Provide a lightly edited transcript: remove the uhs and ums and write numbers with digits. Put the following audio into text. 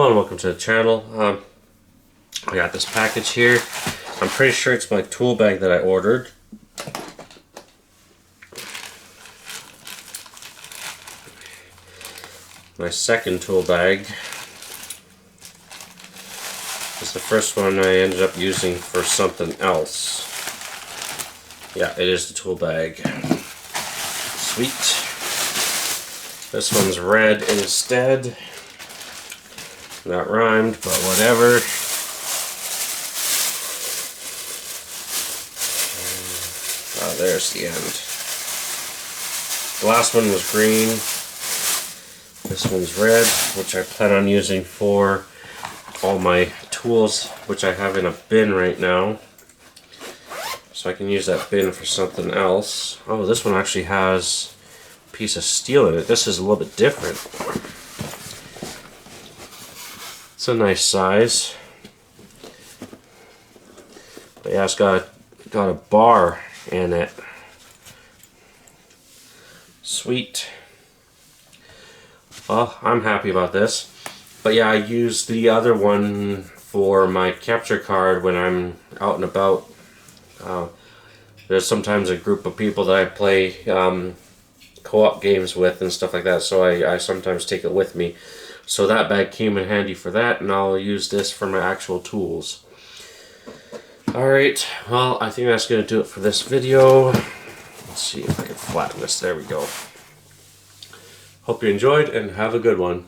Hello and welcome to the channel. I got this package here. I'm pretty sure it's my tool bag that I ordered. My second tool bag is the first one I ended up using for something else. Yeah, it is the tool bag. Sweet. This one's red instead. That rhymed, but whatever. Oh, there's the end. The last one was green. This one's red, which I plan on using for all my tools, which I have in a bin right now. So I can use that bin for something else. Oh, this one actually has a piece of steel in it. This is a little bit different. It's a nice size. But yeah, it's got a bar in it. Sweet. Well, I'm happy about this. But yeah, I use the other one for my capture card when I'm out and about. There's sometimes a group of people that I play co-op games with and stuff like that, so I sometimes take it with me. So that bag came in handy for that, and I'll use this for my actual tools. Alright, well, I think that's going to do it for this video. Let's see if I can flatten this. There we go. Hope you enjoyed, and have a good one.